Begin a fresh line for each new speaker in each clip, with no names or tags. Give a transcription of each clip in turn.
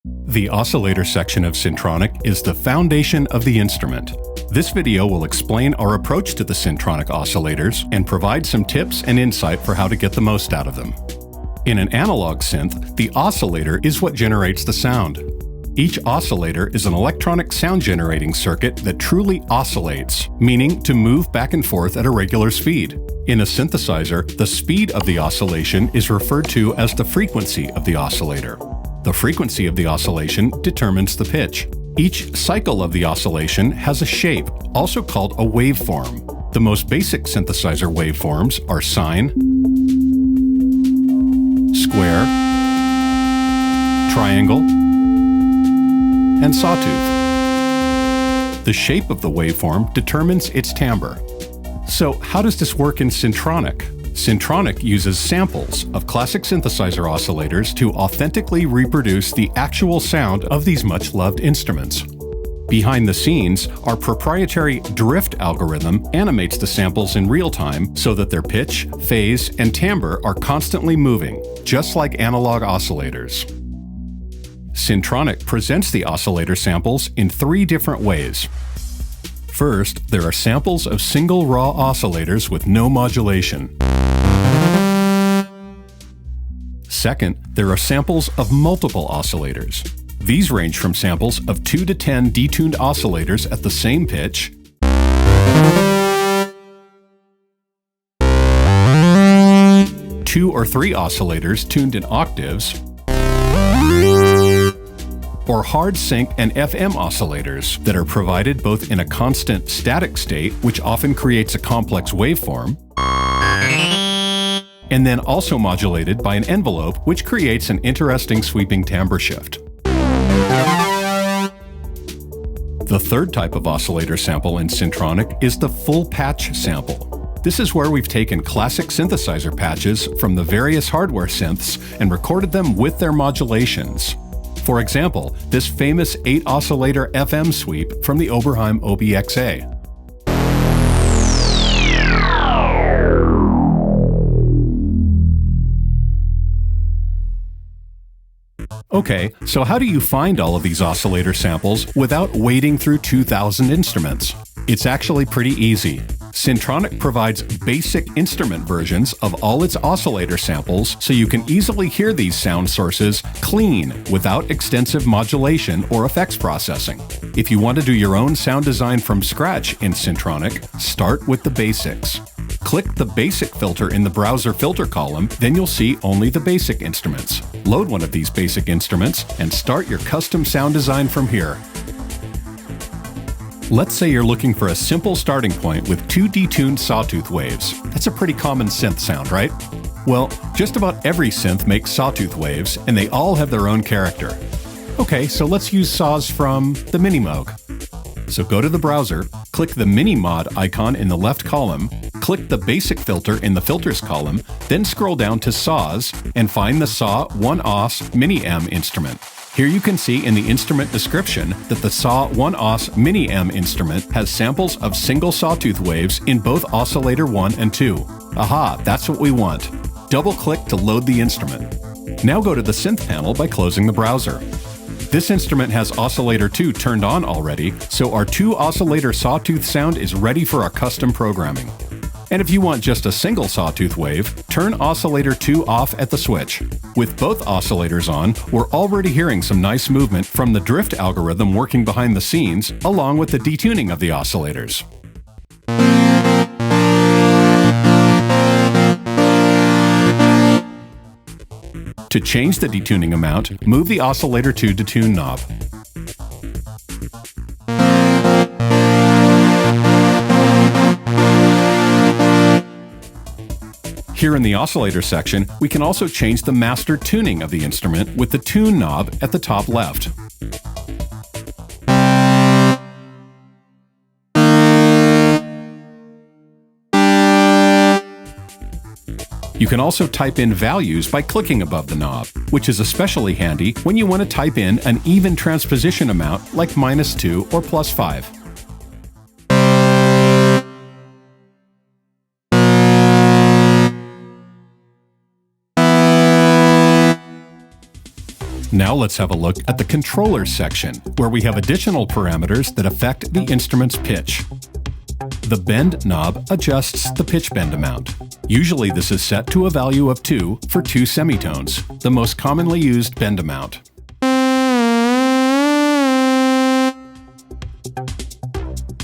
The oscillator section of Syntronik is the foundation of the instrument. This video will explain our approach to the Syntronik oscillators and provide some tips and insight for how to get the most out of them. In an analog synth, the oscillator is what generates the sound. Each oscillator is an electronic sound generating circuit that truly oscillates, meaning to move back and forth at a regular speed. In a synthesizer, the speed of the oscillation is referred to as the frequency of the oscillator. The frequency of the oscillation determines the pitch. Each cycle of the oscillation has a shape, also called a waveform. The most basic synthesizer waveforms are sine, square, triangle, and sawtooth. The shape of the waveform determines its timbre. So how does this work in Syntronik? Syntronik uses samples of classic synthesizer oscillators to authentically reproduce the actual sound of these much-loved instruments. Behind the scenes, our proprietary drift algorithm animates the samples in real time so that their pitch, phase, and timbre are constantly moving, just like analog oscillators. Syntronik presents the oscillator samples in three different ways. First, there are samples of single raw oscillators with no modulation. Second, there are samples of multiple oscillators. These range from samples of 2 to 10 detuned oscillators at the same pitch, two or three oscillators tuned in octaves, or hard sync and FM oscillators that are provided both in a constant static state, which often creates a complex waveform, and then also modulated by an envelope, which creates an interesting sweeping timbre shift. The third type of oscillator sample in Syntronik is the full patch sample. This is where we've taken classic synthesizer patches from the various hardware synths and recorded them with their modulations. For example, this famous 8-oscillator FM sweep from the Oberheim OBXA. Okay, so how do you find all of these oscillator samples without wading through 2,000 instruments? It's actually pretty easy. Syntronik provides basic instrument versions of all its oscillator samples so you can easily hear these sound sources clean without extensive modulation or effects processing. If you want to do your own sound design from scratch in Syntronik, start with the basics. Click the basic filter in the browser filter column, then you'll see only the basic instruments. Load one of these basic instruments and start your custom sound design from here. Let's say you're looking for a simple starting point with 2 detuned sawtooth waves. That's a pretty common synth sound, right? Well, just about every synth makes sawtooth waves, and they all have their own character. Okay, so let's use saws from the Mini Moog. So go to the browser, click the Mini Mod icon in the left column, click the Basic filter in the Filters column, then scroll down to Saws and find the Saw 1-Os Mini-M instrument. Here you can see in the instrument description that the Saw 1-Os Mini-M instrument has samples of single sawtooth waves in both oscillator 1 and 2. Aha, that's what we want. Double-click to load the instrument. Now go to the Synth panel by closing the browser. This instrument has oscillator 2 turned on already, so our 2-oscillator sawtooth sound is ready for our custom programming. And if you want just a single sawtooth wave, turn oscillator 2 off at the switch. With both oscillators on, we're already hearing some nice movement from the drift algorithm working behind the scenes, along with the detuning of the oscillators. To change the detuning amount, move the oscillator 2 detune knob. Here in the oscillator section, we can also change the master tuning of the instrument with the tune knob at the top left. You can also type in values by clicking above the knob, which is especially handy when you want to type in an even transposition amount like -2 or +5. Now let's have a look at the controller section, where we have additional parameters that affect the instrument's pitch. The bend knob adjusts the pitch bend amount. Usually this is set to a value of 2 for 2 semitones, the most commonly used bend amount.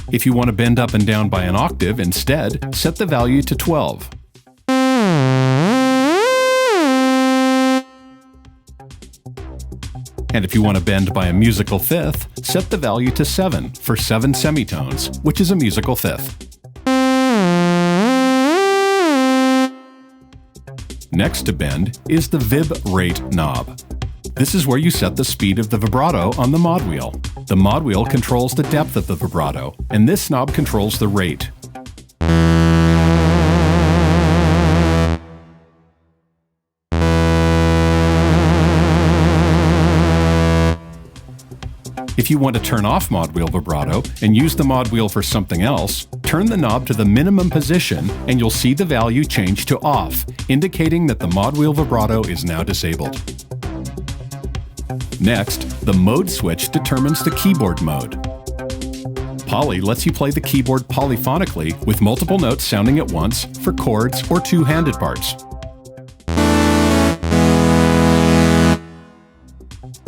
If you want to bend up and down by an octave instead, set the value to 12. And if you want to bend by a musical fifth, set the value to 7 for 7 semitones, which is a musical fifth. Next to bend is the vib rate knob. This is where you set the speed of the vibrato on the mod wheel. The mod wheel controls the depth of the vibrato, and this knob controls the rate. If you want to turn off mod wheel vibrato and use the mod wheel for something else, turn the knob to the minimum position and you'll see the value change to off, indicating that the mod wheel vibrato is now disabled. Next, the mode switch determines the keyboard mode. Poly lets you play the keyboard polyphonically with multiple notes sounding at once for chords or two-handed parts.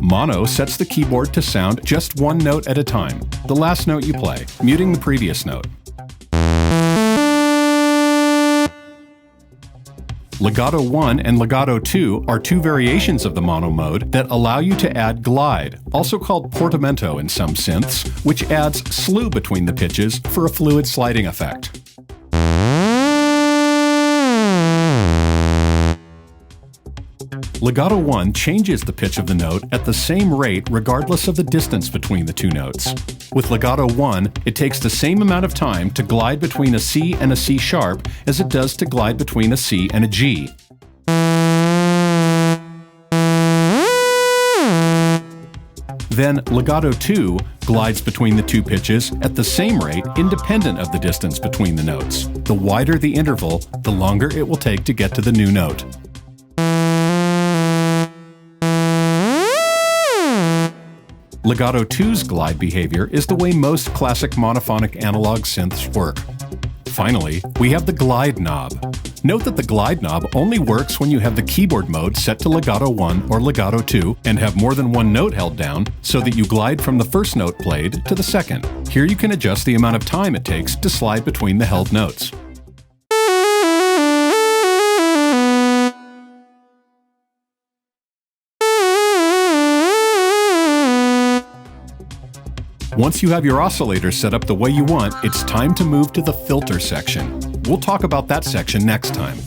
Mono sets the keyboard to sound just one note at a time, the last note you play, muting the previous note. Legato 1 and Legato 2 are two variations of the mono mode that allow you to add glide, also called portamento in some synths, which adds slew between the pitches for a fluid sliding effect. Legato 1 changes the pitch of the note at the same rate regardless of the distance between the two notes. With Legato 1, it takes the same amount of time to glide between a C and a C sharp as it does to glide between a C and a G. Then Legato 2 glides between the two pitches at the same rate independent of the distance between the notes. The wider the interval, the longer it will take to get to the new note. Legato 2's glide behavior is the way most classic monophonic analog synths work. Finally, we have the glide knob. Note that the glide knob only works when you have the keyboard mode set to Legato 1 or Legato 2 and have more than one note held down so that you glide from the first note played to the second. Here you can adjust the amount of time it takes to slide between the held notes. Once you have your oscillator set up the way you want, it's time to move to the filter section. We'll talk about that section next time.